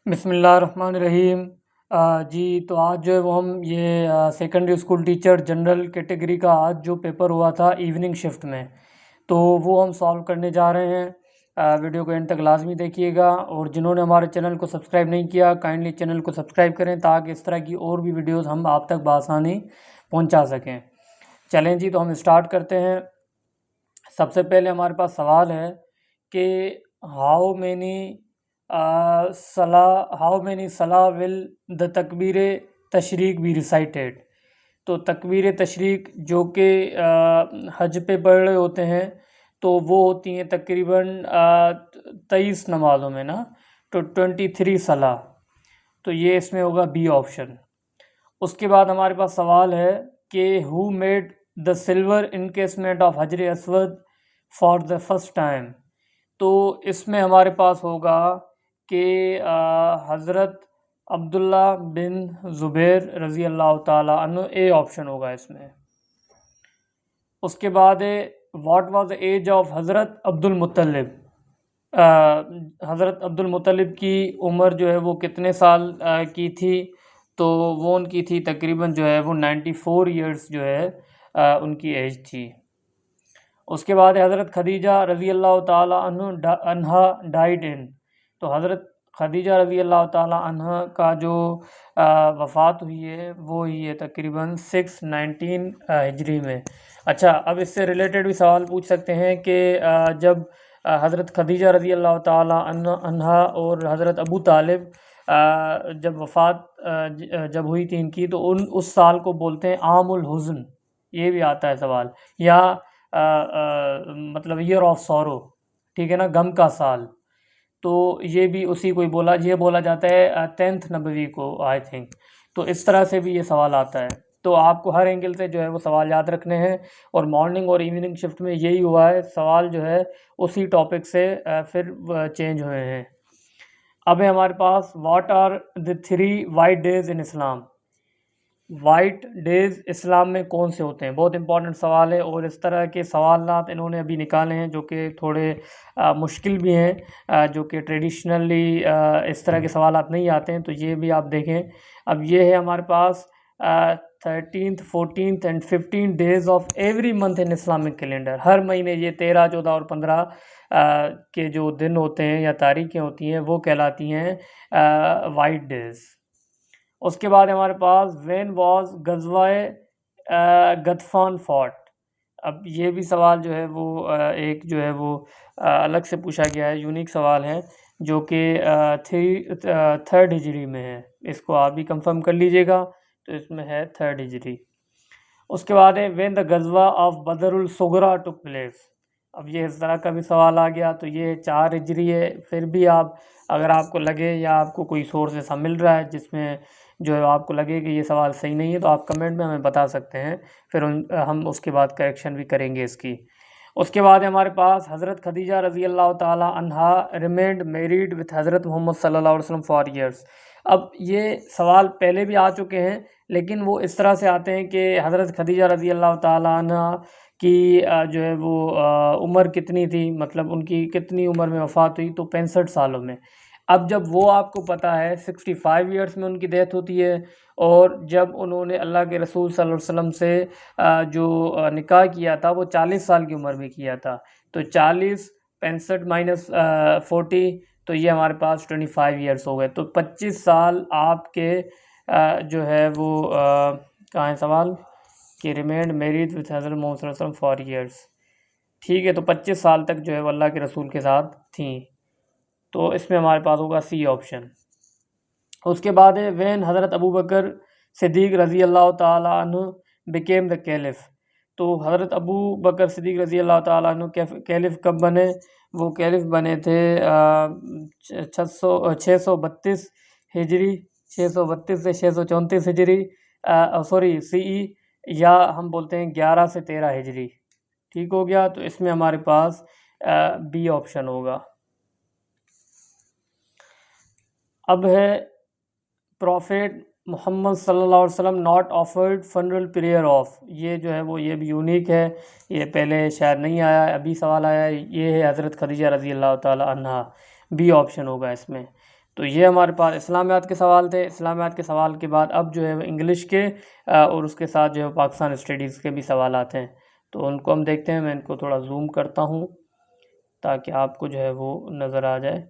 बिस्मिल्लाहिर्रहमानिर्रहीम। जी तो आज जो है वो हम ये secondary school teacher general category का आज जो पेपर हुआ था इवनिंग शिफ्ट में, तो वो हम सॉल्व करने जा रहे हैं। वीडियो को एंड तक लाजमी देखिएगा और जिन्होंने हमारे चैनल को सब्सक्राइब नहीं किया काइंडली चैनल को सब्सक्राइब करें ताकि इस तरह की और भी वीडियोस हम आप तक बआसानी पहुंचा सकें। चलें जी, तो हम स्टार्ट करते हैं। सबसे पहले हमारे पास सवाल है कि हाउ मैनी सलाह विल द तकबीर तशरीक बी रिसाइटेड। तो तकबीर तशरीक जो कि हज पे पढ़ रहे होते हैं तो वो होती हैं तकरीबन 23 नमाज़ों में ना, तो 23 सलाह, तो ये इसमें होगा बी ऑप्शन। उसके बाद हमारे पास सवाल है कि who made the silver encasement of हजर असवद फॉर द फर्स्ट टाइम। तो इसमें हमारे पास होगा कि हज़रत अब्दुल्ला बिन ज़ुबैर रज़ी अल्लाह ताला अन्हु, ए ऑप्शन होगा इसमें। उसके बाद what was the age of Hazrat Abdul मुत्तलिब। हज़रत अब्दुल मुत्तलिब की उम्र जो है वो कितने साल की थी, तो वो उनकी थी तकरीबन जो है वो 94 ईयर्स जो है उनकी एज थी। उसके बाद हज़रत खदीजा रज़ी अल्लाह ताला अन्हा डाइड इन। तो हज़रत खदीजा रज़ी अल्लाह ताला अन्हा का जो वफ़ात हुई है वो ही है तकरीबन 619 हिजरी में। अच्छा, अब इससे रिलेटेड भी सवाल पूछ सकते हैं कि जब हज़रत खदीजा रज़ी अल्लाह ताला अन्हा और हज़रत अबू तालिब जब वफ़ात जब हुई थी इनकी, तो उस साल को बोलते हैं आमुल हुज़न। ये भी आता है सवाल, या मतलब ईयर ऑफ सॉरो, ठीक है ना, गम का साल। तो ये भी उसी को ही बोला जाता है 10th नबवी को, आई थिंक। तो इस तरह से भी ये सवाल आता है, तो आपको हर एंगल से जो है वो सवाल याद रखने हैं। और मॉर्निंग और इवनिंग शिफ्ट में यही हुआ है, सवाल जो है उसी टॉपिक से फिर चेंज हुए हैं। अब है हमारे पास what are the 3 white days in Islam. White days Islam में कौन से होते हैं, बहुत इंपॉर्टेंट सवाल है। और इस तरह के सवालात इन्होंने अभी निकाले हैं जो कि थोड़े मुश्किल भी हैं, जो कि ट्रेडिशनली इस तरह के सवालात नहीं आते हैं, तो ये भी आप देखें। अब ये है हमारे पास 13th 14th and 15 days of every month in Islamic calendar. हर महीने ये 13 14 और 15 के जो दिन होते हैं या तारीखें होती हैं वो कहलाती हैं वाइट डेज। उसके बाद हमारे पास व्हेन वाज गज़वाए गतफान फॉट। अब ये भी सवाल जो है वो एक जो है वो अलग से पूछा गया है, यूनिक सवाल है जो कि 3rd हिजरी में है। इसको आप भी कंफर्म कर लीजिएगा, तो इसमें है 3rd हिजरी। उसके बाद है व्हेन द गज़वा of Badrul Sughra took place. अब ये इस तरह का भी सवाल आ गया, तो ये 4 हिजरी है। फिर भी आप, अगर आपको लगे या आपको कोई सोर्स ऐसा मिल रहा है जिसमें जो है आपको लगे कि ये सवाल सही नहीं है, तो आप कमेंट में हमें बता सकते हैं, फिर हम उसके बाद करेक्शन भी करेंगे इसकी। उसके बाद है हमारे पास हज़रत खदीजा रज़ी अल्लाह ताला अन्हा रिमेंड मैरिड विथ हज़रत मोहम्मद सल्लल्लाहु अलैहि वसल्लम फॉर ईयर्स। अब ये सवाल पहले भी आ चुके हैं, लेकिन वो इस तरह से आते हैं कि हज़रत खदीजा रज़ी अल्लाह ताला अन्हा की जो है वो उम्र कितनी थी, मतलब उनकी कितनी उम्र में वफ़ात हुई, तो 65 सालों में। अब जब वो आपको पता है 65 ईयर्स में उनकी डेथ होती है, और जब उन्होंने अल्लाह के रसूल सल्लल्लाहु अलैहि वसल्लम से जो निकाह किया था वो 40 साल की उम्र में किया था, तो 40 65 माइनस 40, तो ये हमारे पास 25 ईयर्स हो गए। तो 25 साल आपके जो है वो कहाँ है सवाल कि रिमेंड मैरिड विथ हज़रत मोहम्मद सल्लल्लाहु अलैहि वसल्लम फॉर ईयर्स, ठीक है। तो 25 साल तक जो है वो अल्लाह के रसूल के साथ थी, तो इसमें हमारे पास होगा सी ऑप्शन। उसके बाद है व्हेन हज़रत अबू बकर सिद्दीक रज़ी अल्लाह ताला अन्हु बिकेम द कैलिफ। तो हज़रत अबू बकर सिद्दीक रज़ी अल्लाह ताला अन्हु कैलिफ कब बने, वो कैलिफ बने थे 632 हिजरी, 632 से 634 हिजरी, सॉरी CE, या हम बोलते हैं 11 से 13 हिजरी, ठीक हो गया। तो इसमें हमारे पास बी ऑप्शन होगा। अब है प्रॉफिट मोहम्मद सल्लल्लाहु अलैहि वसल्लम not offered funeral prayer of. ये जो है वो ये भी यूनिक है, ये पहले शायद नहीं आया, अभी सवाल आया है। ये है हज़रत खदीजा रज़ी अल्लाह ताला अन्हा, बी ऑप्शन होगा इसमें। तो ये हमारे पास इस्लामियात के सवाल थे। इस्लामियात के सवाल के बाद अब जो है वो इंग्लिश के और उसके साथ जो है पाकिस्तान स्टडीज़ के भी सवाल आते हैं, तो उनको हम देखते हैं। मैं इनको थोड़ा जूम करता हूँ ताकि आपको जो है वो नज़र आ जाए।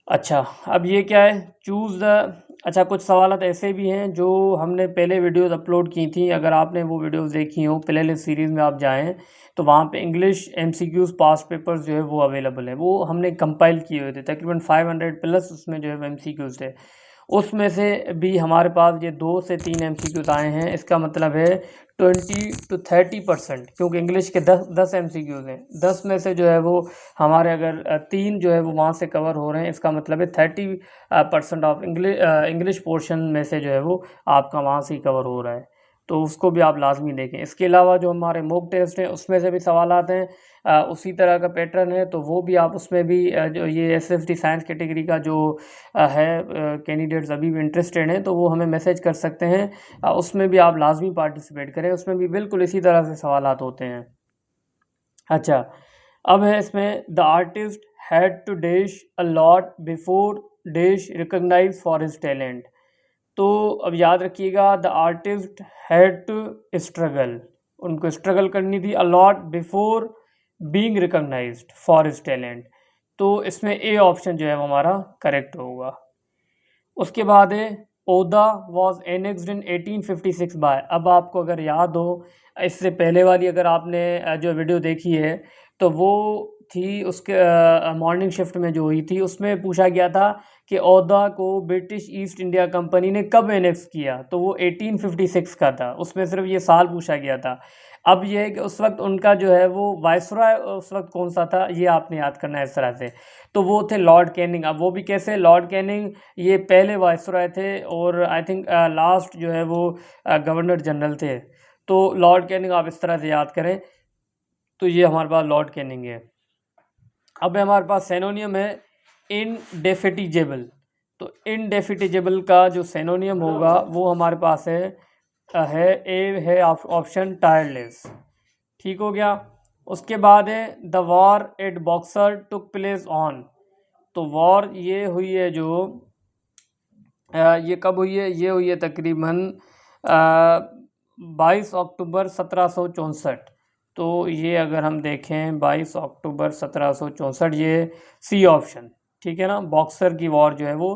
अच्छा, अब ये क्या है, चूज़ द, अच्छा कुछ सवालात ऐसे भी हैं जो हमने पहले वीडियोस अपलोड की थी। अगर आपने वो वीडियोस देखी हो, प्लेलिस्ट सीरीज़ में आप जाएं तो वहाँ पे इंग्लिश एमसीक्यूज़ पास्ट पेपर्स जो है वो अवेलेबल है। वो हमने कंपाइल किए हुए थे, तकरीबन 500 प्लस उसमें जो है एमसीक्यूज़ थे। उसमें से भी हमारे पास ये 2 से 3 एमसीक्यूज़ आए हैं। इसका मतलब है 20 to 30%, क्योंकि इंग्लिश के 10 एमसीक्यूज़ हैं। 10 में से जो है वो हमारे अगर 3 जो है वो वहाँ से कवर हो रहे हैं, इसका मतलब है 30% ऑफ इंग्लिश पोर्शन में से जो है वो आपका वहाँ से ही कवर हो रहा है। तो उसको भी आप लाजमी देखें। इसके अलावा जो हमारे मॉक टेस्ट हैं उसमें से भी सवाल आते हैं, उसी तरह का पैटर्न है, तो वो भी आप उसमें भी जो ये एसएफटी साइंस कैटेगरी का जो है कैंडिडेट्स अभी भी इंटरेस्टेड हैं तो वो हमें मैसेज कर सकते हैं। उसमें भी आप लाजमी पार्टिसिपेट करें, उसमें भी बिल्कुल इसी तरह से सवालात होते हैं। अच्छा, अब है इसमें the artist had to dash a lot before dash recognise for his talent. तो अब याद रखिएगा, the artist had to struggle, उनको स्ट्रगल करनी थी, a lot before being recognised for his talent. तो इसमें ए ऑप्शन जो है वो हमारा करेक्ट होगा। उसके बाद है ओदा वॉज एनेक्स्ड इन 1856 बाय। अब आपको अगर याद हो, इससे पहले वाली अगर आपने जो वीडियो देखी है तो वो थी उसके मॉर्निंग शिफ्ट में जो हुई थी, उसमें पूछा गया था कि ओदा को ब्रिटिश ईस्ट इंडिया कंपनी ने कब एनेक्स किया, तो वो 1856 का था। उसमें सिर्फ ये साल पूछा गया था। अब ये है कि उस वक्त उनका जो है वो वायसरॉय उस वक्त कौन सा था, ये आपने याद करना है इस तरह से। तो वो थे लॉर्ड कैनिंग। अब वो भी कैसे, लॉर्ड कैनिंग ये पहले वायसरॉय थे और आई थिंक लास्ट जो है वो गवर्नर जनरल थे। तो लॉर्ड कैनिंग आप इस तरह से याद करें। तो ये हमारे पास लॉर्ड कैनिंग है। अब हमारे पास सेनोनियम है इनडेफिटिजेबल। तो इनडेफिटिजेबल का जो सेनोनियम होगा वो हमारे पास ए है ऑप्शन टायरलेस। ठीक हो गया। उसके बाद है the war at boxer took place on. तो वॉर ये हुई है जो ये कब हुई है, ये हुई है तकरीबन 22 अक्टूबर 1764। तो ये अगर हम देखें 22 अक्टूबर 1764, ये सी ऑप्शन, ठीक है ना। बॉक्सर की वॉर जो है वो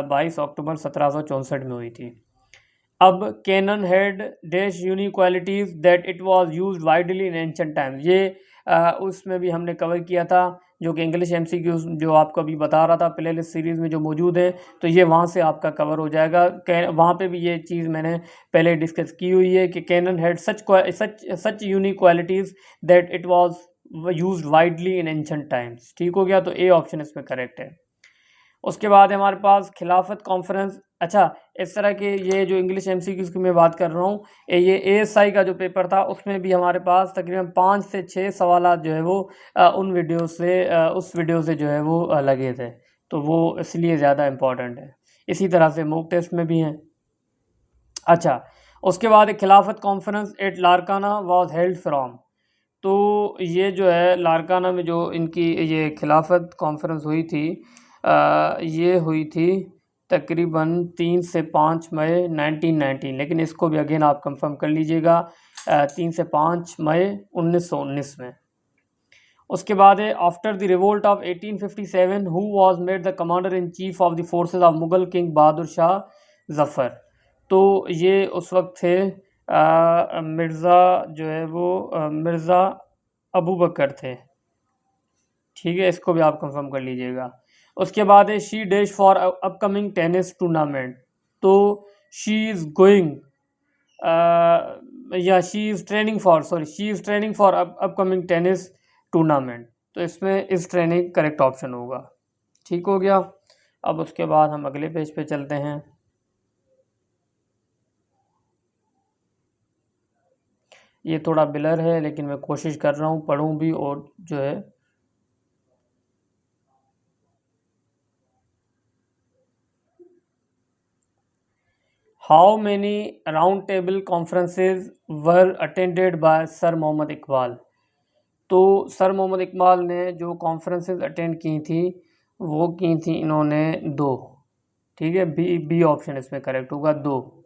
22 अक्टूबर 1764 में हुई थी। अब cannon had dash unique qualities that it was used widely in ancient times. ये उसमें भी हमने कवर किया था, जो कि इंग्लिश एमसीक्यूज जो आपको अभी बता रहा था प्लेलिस्ट सीरीज़ में जो मौजूद है, तो ये वहाँ से आपका कवर हो जाएगा। वहाँ पे भी ये चीज़ मैंने पहले डिस्कस की हुई है कि cannon had such unique qualities that it was used widely in ancient times. ठीक हो गया, तो ए ऑप्शन इसमें करेक्ट है। उसके बाद हमारे पास खिलाफत कॉन्फ्रेंस। अच्छा, इस तरह के ये जो इंग्लिश एमसीक्यूज़ की मैं बात कर रहा हूँ, ये एएसआई का जो पेपर था उसमें भी हमारे पास तकरीबन 5 से 6 सवालात जो है वो उन वीडियो से उस वीडियो से जो है वो लगे थे, तो वो इसलिए ज़्यादा इम्पोर्टेंट है। इसी तरह से मॉक टेस्ट में भी हैं। अच्छा, उसके बाद खिलाफत conference at Larkana was held from. तो ये जो है लारकाना में जो इनकी ये खिलाफत कॉन्फ्रेंस हुई थी, ये हुई थी तकरीबन 3 से 5 मई 1919, लेकिन इसको भी अगेन आप कंफर्म कर लीजिएगा 3 से 5 मई 1919 में। उसके बाद है after the revolt of 1857 who was made the commander in chief of the forces of Mughal king Bahadur Shah Zafar. तो ये उस वक्त थे मिर्ज़ा जो है वो मिर्ज़ा अबू बकर थे। ठीक है, इसको भी आप कंफर्म कर लीजिएगा। उसके बाद है she dash for upcoming tennis tournament. तो शी इज़ गोइंग या she is training for upcoming tennis tournament. तो इसमें इस ट्रेनिंग करेक्ट ऑप्शन होगा। ठीक हो गया। अब उसके बाद हम अगले पेज पे चलते हैं। ये थोड़ा ब्लर है लेकिन मैं कोशिश कर रहा हूँ पढ़ूँ भी और जो है how many round table conferences were attended by sir Mohammad Iqbal. तो सर मोहम्मद इकबाल ने जो कॉन्फ्रेंसेज अटेंड की थी वो की थी इन्होंने 2। ठीक है, बी ऑप्शन इसमें करेक्ट होगा, 2।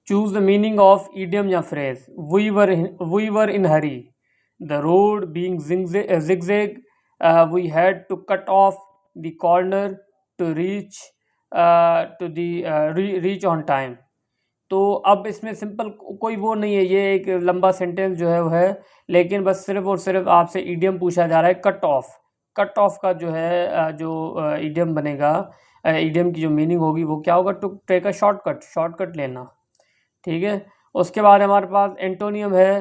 Choose the meaning of idiom या phrase. We were in hurry, the road being zigzag, we had to cut off the corner to reach to the reach on time. तो अब इसमें simple कोई वो नहीं है, ये एक लंबा सेंटेंस जो है वो है, लेकिन बस सिर्फ और सिर्फ आपसे ईडियम पूछा जा रहा है कट ऑफ। कट ऑफ का जो है जो ईडियम बनेगा, ईडियम की जो मीनिंग होगी वो क्या होगा, to take a shortcut, shortcut लेना। ठीक है, उसके बाद हमारे पास एंटोनियम है,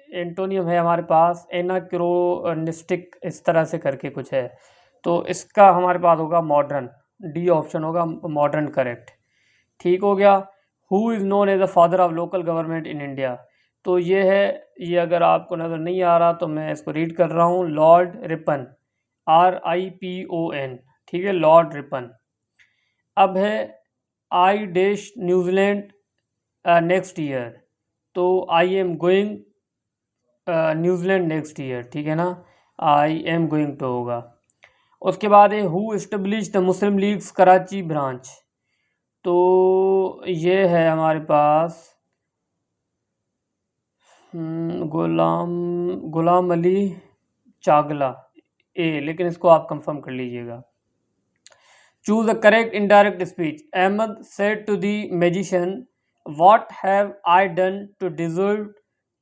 एंटोनियम है हमारे पास एनाक्रोनिस्टिक, इस तरह से करके कुछ है। तो इसका हमारे पास होगा मॉडर्न, डी ऑप्शन होगा मॉडर्न करेक्ट। ठीक हो गया। Who is known as the father of local government in India. तो ये है, ये अगर आपको नज़र नहीं आ रहा तो मैं इसको रीड कर रहा हूँ, लॉर्ड रिपन, RIPON। ठीक है, लॉर्ड रिपन। अब है आई डेश न्यूजीलैंड नेक्स्ट ईयर, तो I am going New Zealand next year. ठीक है ना, आई एम गोइंग तो होगा। उसके बाद है who establish the Muslim leagues Karachi branch. तो ये है हमारे पास गुलाम अली चागला, लेकिन इसको आप कंफर्म कर लीजिएगा। Choose the correct indirect speech. Ahmed said to the magician, what have I done to deserve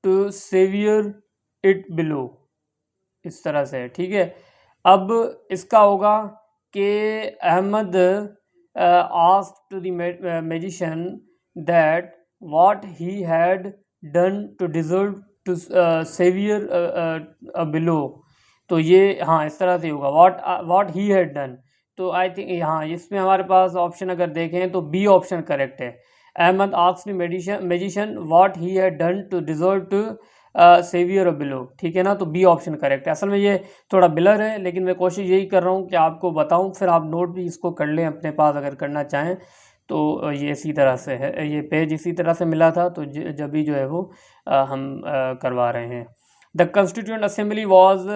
to saviour it below. इस तरह से, ठीक है। अब इसका होगा कि Ahmed asked to the magician that what he had done to deserve to saviour below. तो ये हाँ इस तरह से होगा, व्हाट ही हैड डन। तो आई थिंक हाँ इसमें हमारे पास ऑप्शन अगर देखें तो बी ऑप्शन करेक्ट है। Ahmed asked the magician what he had done to deserve to saviour और बिलो। ठीक है ना, तो बी ऑप्शन करेक्ट है। असल में ये थोड़ा बिलर है, लेकिन मैं कोशिश यही कर रहा हूँ कि आपको बताऊँ, फिर आप नोट भी इसको कर लें अपने पास अगर करना चाहें। तो ये इसी तरह से है, ये पेज इसी तरह से मिला था, तो जब भी जो है वो हम करवा रहे हैं। The constituent assembly was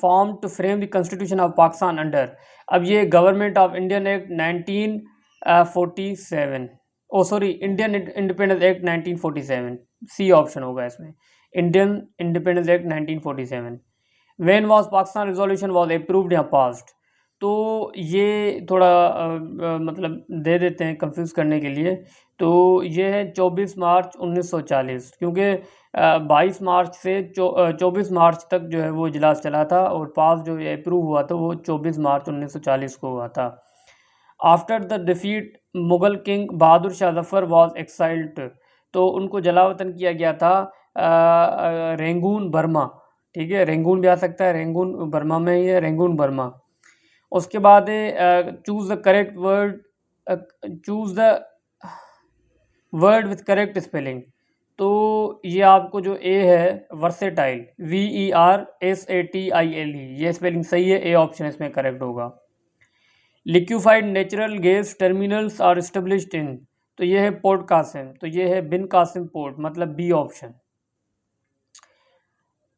form to frame the constitution of Pakistan under. अब ये government of Indian act 1947, oh sorry Indian independence act 1947, C option होगा इसमें, Indian independence act 1947। When was Pakistan resolution was approved या पास्ड। तो ये थोड़ा मतलब दे देते हैं कंफ्यूज करने के लिए। तो ये है 24 मार्च 1940, क्योंकि 22 मार्च से 24 मार्च तक जो है वो इजलास चला था, और पास जो ये अप्रूव हुआ था वो 24 मार्च 1940 को हुआ था। After the defeat Mughal king Bahadur Shah Zafar was exiled. तो उनको जलावतन किया गया था रेंगून बर्मा। ठीक है, रेंगून भी आ सकता है, रेंगून बर्मा में ही है, रेंगून बर्मा। उसके बाद choose the correct word, choose the word with correct spelling. तो ये आपको जो ए है वर्सेटाइल, VERSATILE, ये स्पेलिंग सही है, ए ऑप्शन इसमें करेक्ट होगा। Liquefied natural gas terminals are established in. तो ये है पोर्ट कासिम, तो ये है बिन कासिम पोर्ट, मतलब बी ऑप्शन।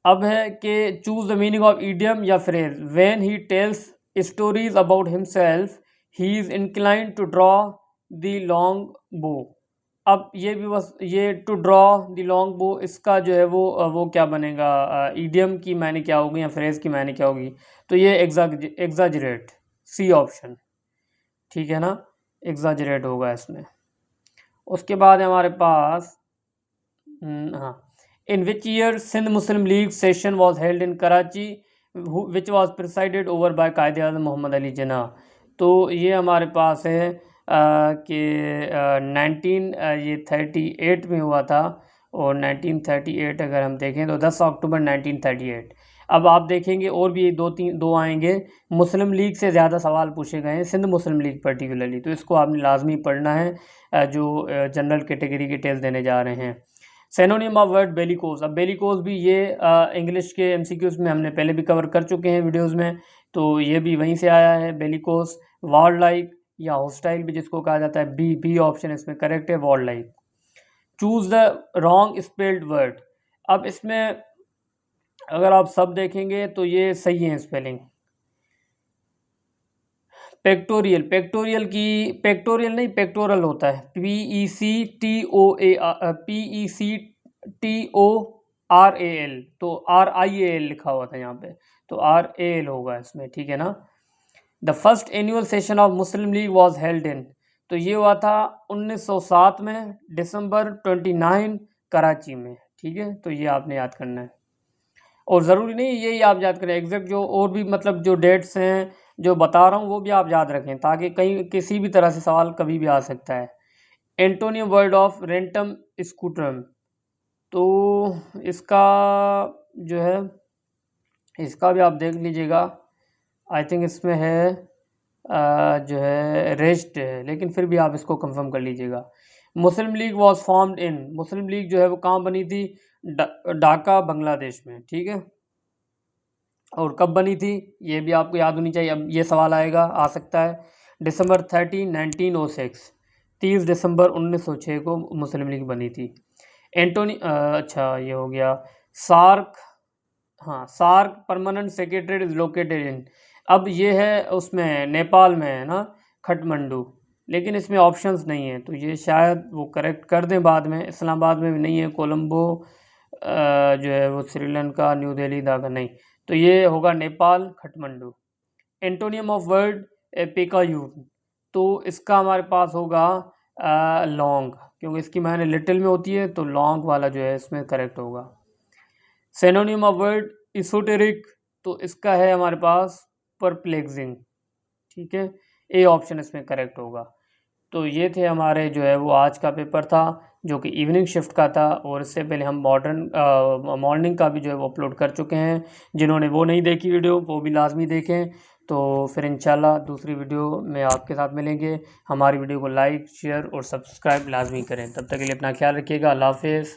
अब है कि choose the meaning of idiom या phrase. When he tells stories about himself he is inclined to draw the long bow. अब ये भी बस, ये टू ड्रॉ द लॉन्ग बो, इसका जो है वो क्या बनेगा, ईडियम की मायने क्या होगी या फ्रेज की मायने क्या होगी। तो ये एग्जाजरेट, सी ऑप्शन। ठीक है ना, एग्जाजरेट होगा इसमें। उसके बाद हमारे पास हाँ, in which year Sindh Muslim League session was held in Karachi which was presided over by Quaid-e Azam Mohammad Ali Jinnah. तो ये हमारे पास है कि 1938 में हुआ था, और 1938 अगर हम देखें तो 10 अक्टूबर 1938। अब आप देखेंगे और भी दो आएंगे, मुस्लिम लीग से ज़्यादा सवाल पूछे गए हैं, सिंध मुस्लिम लीग पर्टिकुलरली, तो इसको आपने लाजमी पढ़ना है जो जनरल कैटेगरी के टेस्ट देने जा रहे हैं। Synonym of word bellicose. अब बेलिकोस भी ये इंग्लिश के MCQs में हमने पहले भी कवर कर चुके हैं वीडियोस में, तो ये भी वहीं से आया है बेलिकोस। वॉर लाइक या हॉस्टाइल भी जिसको कहा जाता है, बी ऑप्शन इसमें करेक्ट है, war like. Choose the wrong spelled word. अब इसमें अगर आप सब देखेंगे तो ये सही है स्पेलिंग, पेक्टोरियल, पेक्टोरियल की पेक्टोरियल नहीं, पेक्टोरल होता है, PECTORAL, तो RIAL लिखा हुआ था यहाँ पे, तो RAL होगा इसमें, ठीक है ना। The first annual session of Muslim league was held इन, तो ये हुआ था 1907 में, दिसंबर 29 कराची में, ठीक है। तो ये आपने याद करना है, और ज़रूरी नहीं यही आप याद करें, एग्जैक्ट जो और भी मतलब जो डेट्स हैं जो बता रहा हूँ वो भी आप याद रखें, ताकि कहीं किसी भी तरह से सवाल कभी भी आ सकता है। एंटोनियम वर्ड ऑफ रेंटम स्कूटरम, तो इसका जो है, इसका भी आप देख लीजिएगा, आई थिंक इसमें है जो है रेस्ट है, लेकिन फिर भी आप इसको कंफर्म कर लीजिएगा। Muslim League was formed in, Muslim League जो है वो कहाँ बनी थी, ढाका बांग्लादेश में, ठीक है। और कब बनी थी ये भी आपको याद होनी चाहिए, अब ये सवाल आएगा, आ सकता है। दिसंबर 1906, 30 दिसंबर 1906 को मुस्लिम लीग बनी थी। अच्छा ये हो गया। सार्क, हाँ SAARC permanent secretary is located in, अब ये है उसमें नेपाल में है ना, खटमंडू, लेकिन इसमें ऑप्शंस नहीं है, तो ये शायद वो करेक्ट कर दें बाद में। इस्लामाबाद में भी नहीं है, कोलंबो जो है वो श्रीलंका, न्यू दिल्ली, ढाका नहीं, तो ये होगा Nepal, Kathmandu. Antonym of word picayune, तो इसका हमारे पास होगा लॉन्ग, क्योंकि इसकी मायने लिटिल में होती है, तो लॉन्ग वाला जो है इसमें करेक्ट होगा। सिनोनिम ऑफ वर्ड इsoteric, तो इसका है हमारे पास परप्लेक्सिंग, ठीक है, ए ऑप्शन इसमें करेक्ट होगा। तो ये थे हमारे जो है वो आज का पेपर था, जो कि इवनिंग शिफ्ट का था, और इससे पहले हम मॉर्निंग का भी जो है वो अपलोड कर चुके हैं। जिन्होंने वो नहीं देखी वीडियो वो भी लाजमी देखें। तो फिर इंशाल्लाह दूसरी वीडियो में आपके साथ मिलेंगे। हमारी वीडियो को लाइक, शेयर और सब्सक्राइब लाजमी करें। तब तक के लिए अपना ख्याल रखिएगा। अल्लाह हाफिज़।